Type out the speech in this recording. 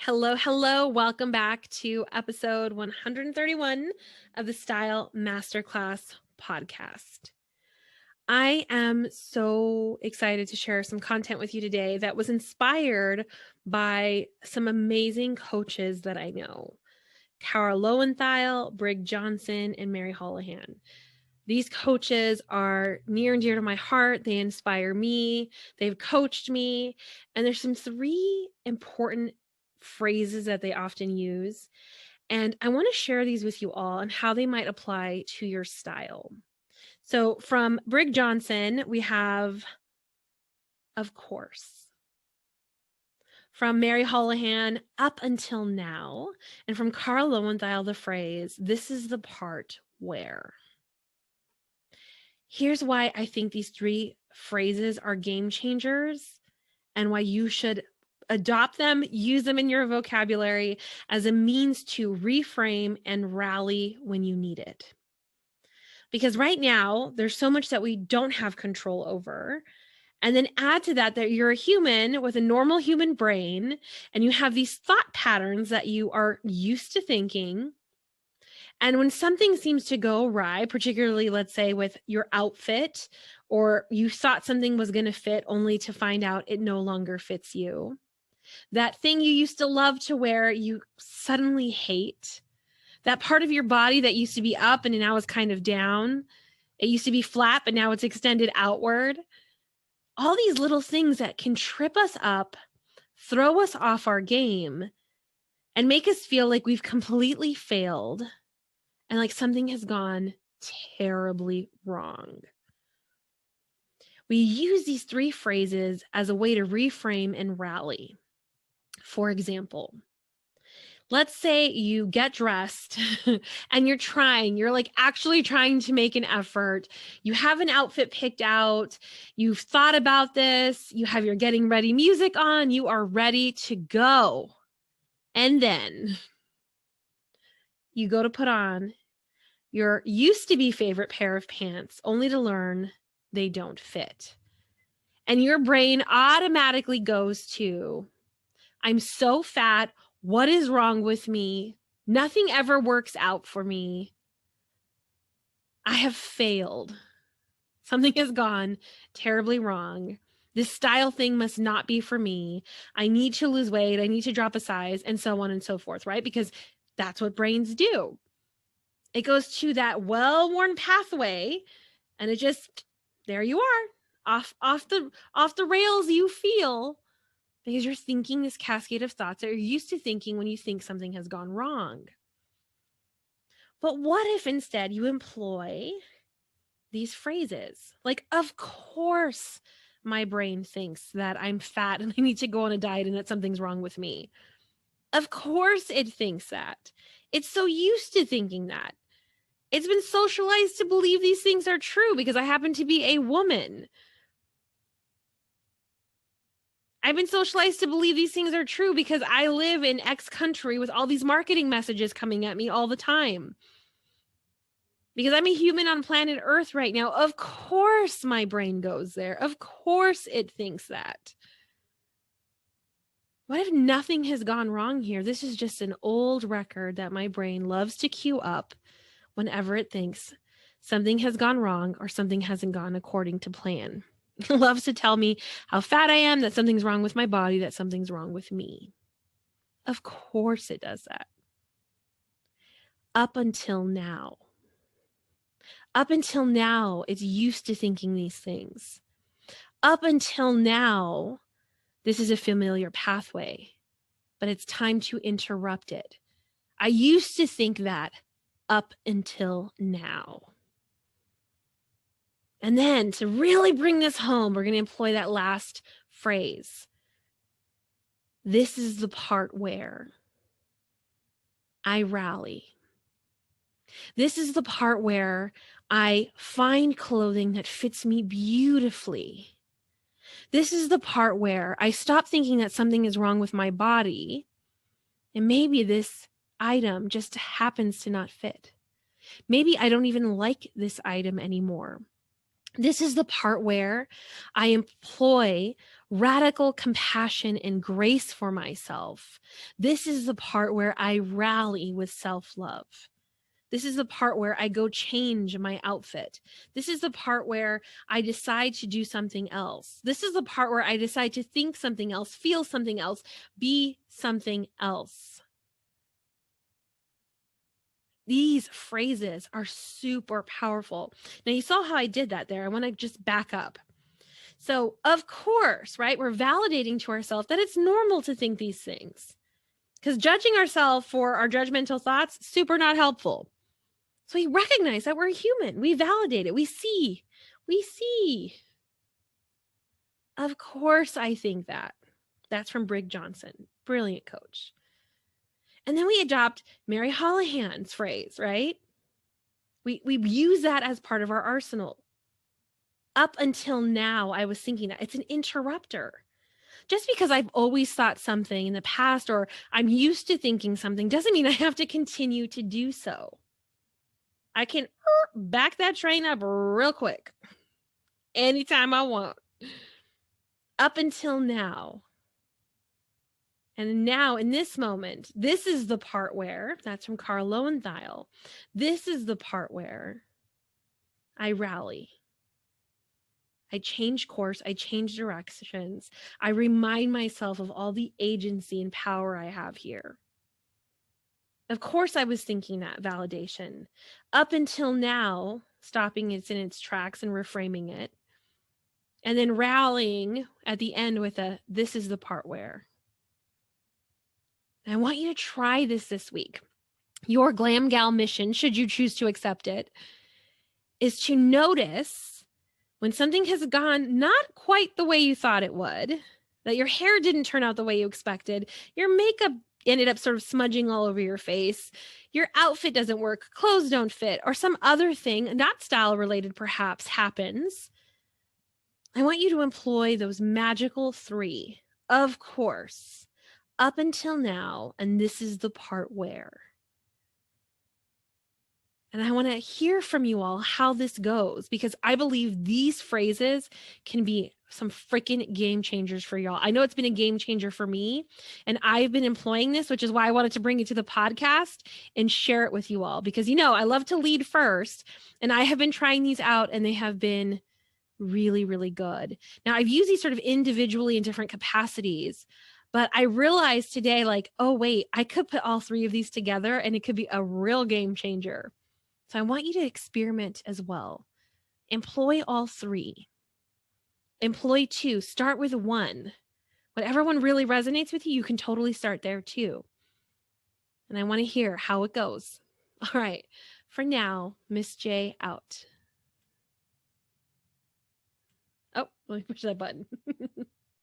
Hello, hello. Welcome back to episode 131 of the Style Masterclass Podcast. I am so excited to share some content with you today that was inspired by some amazing coaches that I know. Kara Loewentheil, Brig Johnson, and Mary Houlihan. These coaches are near and dear to my heart. They inspire me. They've coached me. And there's some three important phrases that they often use. And I want to share these with you all and how they might apply to your style. So from Brig Johnson, we have, of course. From Mary Houlihan, up until now. And from Kara Loewentheil, the phrase, this is the part where. Here's why I think these three phrases are game changers and why you should adopt them, use them in your vocabulary as a means to reframe and rally when you need it. Because right now, there's so much that we don't have control over. And then add to that you're a human with a normal human brain, and you have these thought patterns that you are used to thinking. And when something seems to go awry, particularly, let's say, with your outfit, or you thought something was going to fit only to find out it no longer fits you, that thing you used to love to wear, you suddenly hate, that part of your body that used to be up and now is kind of down, it used to be flat, but now it's extended outward. All these little things that can trip us up, throw us off our game, and make us feel like we've completely failed and like something has gone terribly wrong. We use these three phrases as a way to reframe and rally. For example, let's say you get dressed and you're like actually trying to make an effort. You have an outfit picked out. You've thought about this. You have your getting ready music on. You are ready to go. And then you go to put on your used to be favorite pair of pants, only to learn they don't fit. And your brain automatically goes to, I'm so fat. What is wrong with me? Nothing ever works out for me. I have failed. Something has gone terribly wrong. This style thing must not be for me. I need to lose weight. I need to drop a size, and so on and so forth, right? Because that's what brains do. It goes to that well-worn pathway, and it just, there you are, off the rails you feel, because you're thinking this cascade of thoughts that you're used to thinking when you think something has gone wrong. But what if instead you employ these phrases? Like, of course, my brain thinks that I'm fat and I need to go on a diet and that something's wrong with me. Of course it thinks that. It's so used to thinking that. It's been socialized to believe these things are true because I happen to be a woman. I've been socialized to believe these things are true because I live in X country with all these marketing messages coming at me all the time. Because I'm a human on planet Earth right now. Of course my brain goes there. Of course it thinks that. What if nothing has gone wrong here? This is just an old record that my brain loves to cue up whenever it thinks something has gone wrong or something hasn't gone according to plan. It loves to tell me how fat I am, that something's wrong with my body, that something's wrong with me. Of course it does that. Up until now. Up until now, it's used to thinking these things. Up until now, this is a familiar pathway, but it's time to interrupt it. I used to think that up until now. And then to really bring this home, we're going to employ that last phrase. This is the part where I rally. This is the part where I find clothing that fits me beautifully. This is the part where I stop thinking that something is wrong with my body, and maybe this item just happens to not fit. Maybe I don't even like this item anymore. This is the part where I employ radical compassion and grace for myself. This is the part where I rally with self-love. This is the part where I go change my outfit. This is the part where I decide to do something else. This is the part where I decide to think something else, feel something else, be something else. These phrases are super powerful. Now, you saw how I did that there. I want to just back up. So, of course, right, we're validating to ourselves that it's normal to think these things, because judging ourselves for our judgmental thoughts, super not helpful. So we recognize that we're human. We validate it. We see. Of course, I think that. That's from Brig Johnson, brilliant coach. And then we adopt Mary Houlihan's phrase, right? We use that as part of our arsenal. Up until now, I was thinking that it's an interrupter. Just because I've always thought something in the past, or I'm used to thinking something, doesn't mean I have to continue to do so. I can back that train up real quick anytime I want. Up until now. And now in this moment, this is the part where, that's from Kara Loewentheil, this is the part where I rally. I change course, I change directions. I remind myself of all the agency and power I have here. Of course, I was thinking that validation. Up until now, stopping it in its tracks and reframing it. And then rallying at the end with a, this is the part where. I want you to try this week. Your Glam Gal mission, should you choose to accept it, is to notice when something has gone not quite the way you thought it would, that your hair didn't turn out the way you expected, your makeup ended up sort of smudging all over your face, your outfit doesn't work, clothes don't fit, or some other thing, not style related perhaps, happens. I want you to employ those magical 3, of course, up until now, and this is the part where. And I want to hear from you all how this goes, because I believe these phrases can be some freaking game changers for y'all. I know it's been a game changer for me, and I've been employing this, which is why I wanted to bring it to the podcast and share it with you all, because, I love to lead first, and I have been trying these out, and they have been really, really good. Now, I've used these sort of individually in different capacities, but I realized today, like, oh, wait, I could put all 3 of these together, and it could be a real game changer. So I want you to experiment as well. Employ all 3. Employ 2. Start with 1. Whatever one really resonates with you, you can totally start there too. And I want to hear how it goes. All right. For now, Miss J out. Oh, let me push that button.